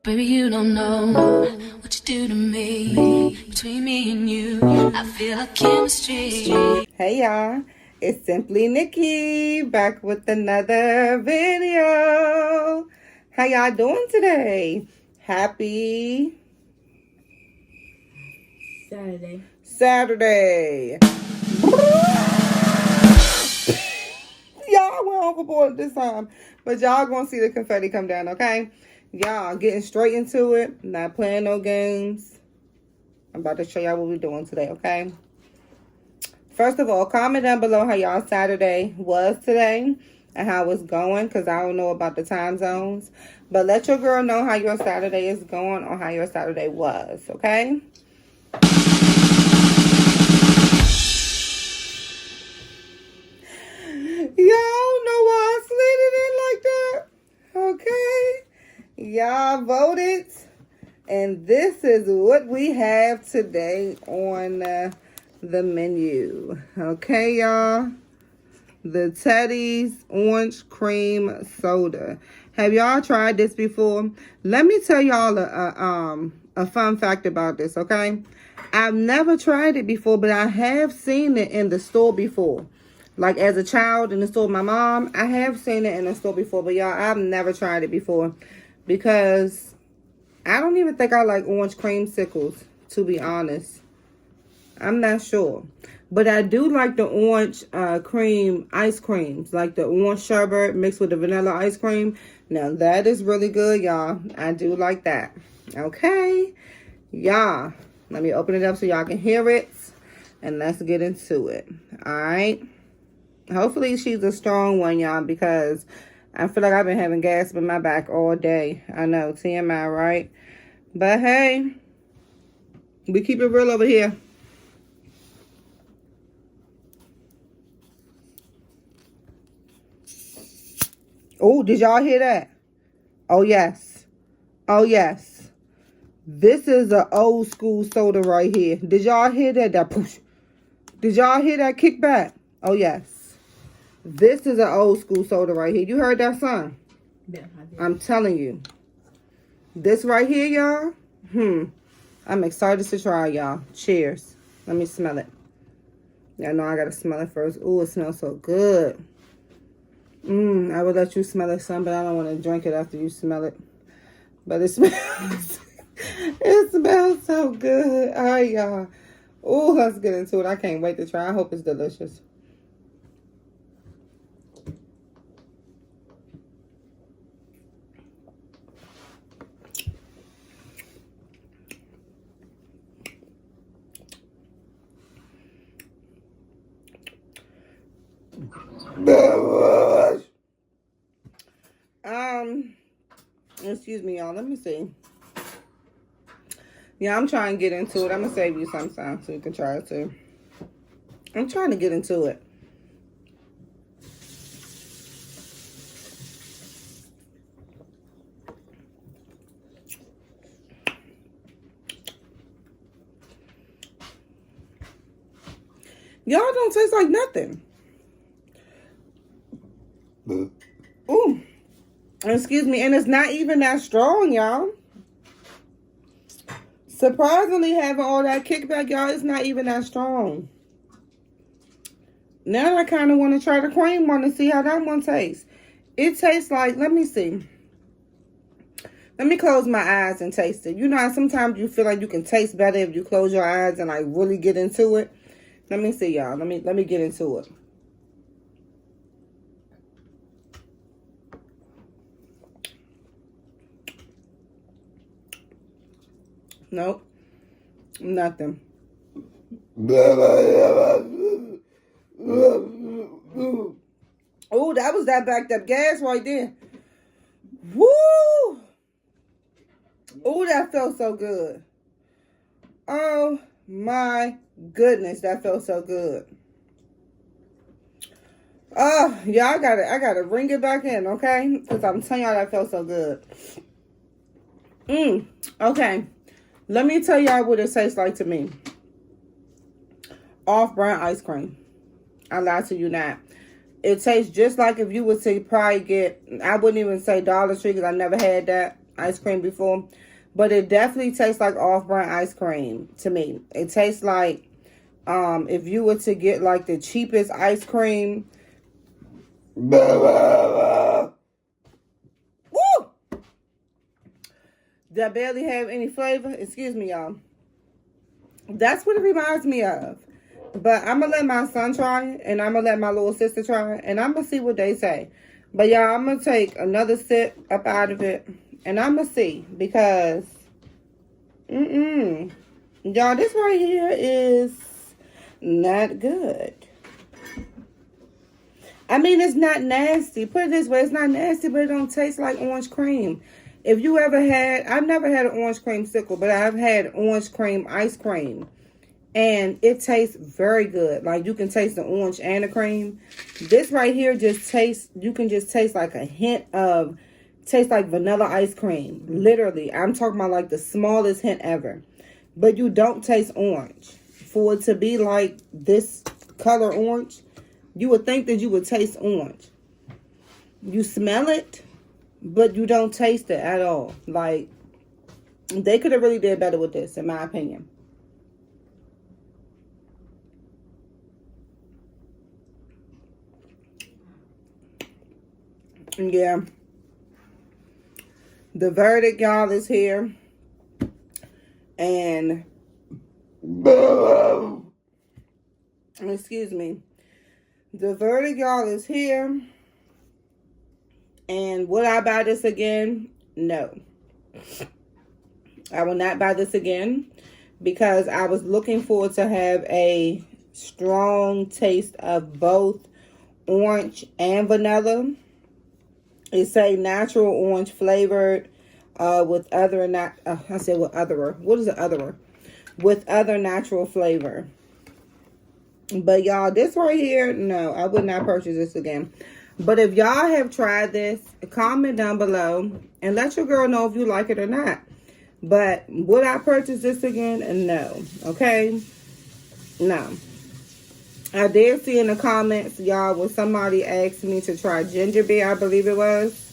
Baby, you don't know what you do to me. Between me and you, I feel like chemistry. Hey y'all, it's Simply Nikki back with another video. How y'all doing today? Happy Saturday. Y'all went overboard this time, but y'all gonna see the confetti come down, okay? Y'all getting straight into it, not playing no games. I'm about to show y'all what we're doing today, okay? First of all, comment down below how y'all Saturday was today and how it's going, because I don't know about the time zones. But let your girl know how your Saturday is going or how your Saturday was, okay? Y'all know why I slid it in like that, okay? Y'all voted, and this is what we have today on the menu. Okay, y'all? The Teddy's Orange Cream Soda. Have y'all tried this before? Let me tell y'all a fun fact about this, okay? I've never tried it before, but I have seen it in the store before. Like as a child in the store with my mom, I have seen it in the store before, but y'all, I've never tried it before because I don't even think I like orange creamsicles, to be honest. I'm not sure. But I do like the orange cream ice creams, like the orange sherbet mixed with the vanilla ice cream. Now, that is really good, y'all. I do like that. Okay? Y'all, let me open it up so y'all can hear it. And let's get into it. All right? Hopefully, she's a strong one, y'all, because I feel like I've been having gas in my back all day. I know, TMI, right? But, hey, we keep it real over here. Oh, did y'all hear that? Oh, yes. Oh, yes. This is an old school soda right here. Did y'all hear that? That push. Did y'all hear that kickback? Oh, yes. This is an old school soda right here. You heard that song? Yeah, I did. I'm telling you. This right here, y'all. I'm excited to try, y'all. Cheers. Let me smell it. Y'all know I gotta smell it first. Ooh, it smells so good. I would let you smell it some, but I don't want to drink it after you smell it. But it smells, it smells so good. All right, y'all. Ooh, let's get into it. I can't wait to try. I hope it's delicious. Excuse me, y'all. Let me see. Yeah, I'm trying to get into it. I'm going to save you some time so you can try it too. I'm trying to get into it. Y'all don't taste like nothing. Ooh. Excuse me. And it's not even that strong, y'all. Surprisingly, having all that kickback, y'all, it's not even that strong. Now I kind of want to try the cream one to see how that one tastes. It tastes like, let me see. Let me close my eyes and taste it. You know how sometimes you feel like you can taste better if you close your eyes and like really get into it? Let me see, y'all. Let me get into it. Nope. Nothing. Oh, that was that backed up gas right there. Woo! Oh, that felt so good. Oh my goodness, that felt so good. Oh, y'all, I gotta bring it back in, okay? Because I'm telling y'all that felt so good. Okay. Let me tell y'all what it tastes like to me. Off-brand ice cream. I lied to you not. It tastes just like if you would say probably get, I wouldn't even say Dollar Tree because I never had that. ice cream before, but it definitely tastes like off-brand ice cream to me. It tastes like if you were to get like the cheapest ice cream. Woo! That barely have any flavor. Excuse me, y'all. That's what it reminds me of. But I'm going to let my son try it, and I'm going to let my little sister try it, and I'm going to see what they say. But, y'all, I'm going to take another sip up out of it, and I'm going to see, because, y'all, this right here is not good. I mean, it's not nasty. Put it this way, it's not nasty, but it don't taste like orange cream. If you ever had, I've never had an orange creamsicle, but I've had orange cream ice cream. And it tastes very good. Like, you can taste the orange and the cream. This right here just tastes, you can just taste like a hint of, tastes like vanilla ice cream. Literally, I'm talking about like the smallest hint ever. But you don't taste orange. For it to be like this color orange, you would think that you would taste orange. You smell it, but you don't taste it at all. Like, they could have really did better with this, in my opinion. Yeah. The verdict, y'all, is here. And excuse me. The verdict, y'all, is here. And would I buy this again? No. I will not buy this again, because I was looking forward to have a strong taste of both orange and vanilla. It say natural orange flavored with other I said with other. What is the other? With other natural flavor. But y'all, this right here, no, I would not purchase this again. But if y'all have tried this, comment down below and let your girl know if you like it or not. But would I purchase this again? No. Okay? No. I did see in the comments, y'all, where somebody asked me to try ginger beer, I believe it was.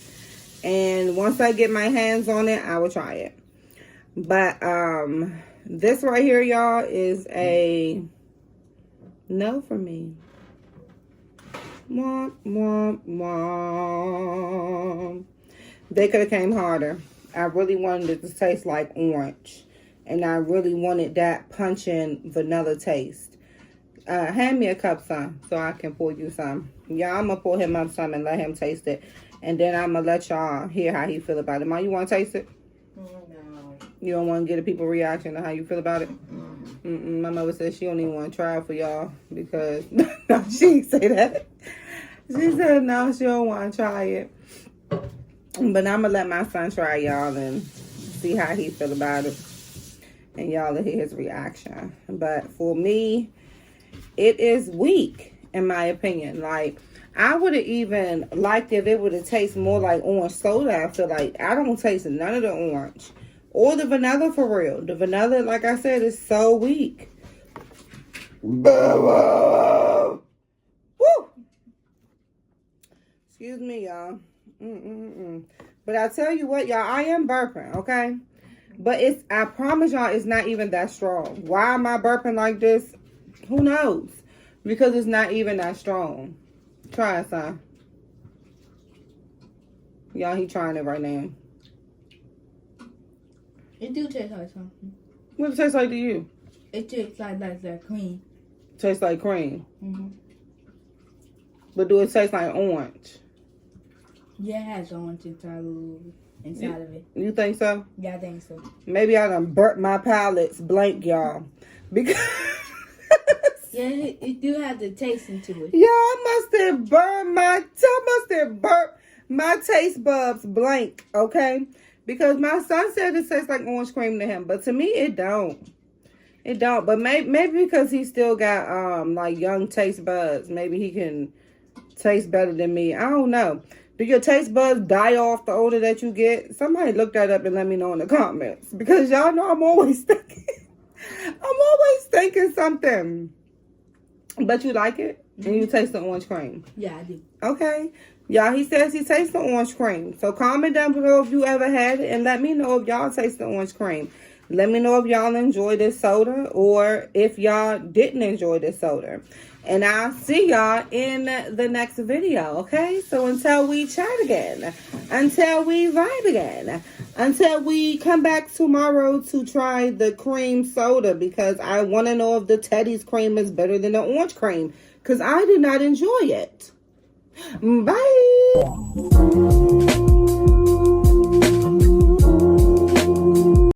And once I get my hands on it, I will try it. But this right here, y'all, is a no for me. Womp, womp, womp. They could have came harder. I really wanted it to taste like orange. And I really wanted that punching vanilla taste. Hand me a cup, son, so I can pour you some. Yeah, I'm going to pour him up some and let him taste it. And then I'm going to let y'all hear how he feel about it. Mom, you want to taste it? No. You don't want to get a people reaction to how you feel about it? My mother said she don't even want to try it for y'all because... No, she didn't say that. She said no, she don't want to try it. But I'm going to let my son try, y'all, and see how he feel about it. And y'all will hear his reaction. But for me... it is weak, in my opinion. Like, I would have even liked if it would have tasted more like orange soda. I feel like I don't taste none of the orange. Or the vanilla, for real. The vanilla, like I said, is so weak. Woo! Excuse me, y'all. But I tell you what, y'all, I am burping, okay? But I promise y'all, it's not even that strong. Why am I burping like this? Who knows? Because it's not even that strong. Try it, son. Y'all, he trying it right now. It do taste like something. What does it taste like to you? It tastes like that cream. Tastes like cream. Mm-hmm. But do it taste like orange? Yeah, it has orange inside of it. You think so? Yeah, I think so. Maybe I done burnt my palates blank, y'all. Because... yeah, it do have the taste into it. Yeah, I must have burnt my taste buds blank, okay? Because my son said it tastes like orange cream to him, but to me it don't. It don't. But maybe because he still got like young taste buds, maybe he can taste better than me. I don't know. Do your taste buds die off the older that you get? Somebody look that up and let me know in the comments, because y'all know I'm always thinking something. But you like it? And you taste the orange cream? Yeah, I do. Okay. Y'all, he says he tastes the orange cream. So comment down below if you ever had it, and let me know if y'all taste the orange cream. Let me know if y'all enjoy this soda or if y'all didn't enjoy this soda. And I'll see y'all in the next video, okay? So until we chat again, until we vibe again, until we come back tomorrow to try the cream soda, because I want to know if the Teddy's cream is better than the orange cream, because I did not enjoy it. Bye.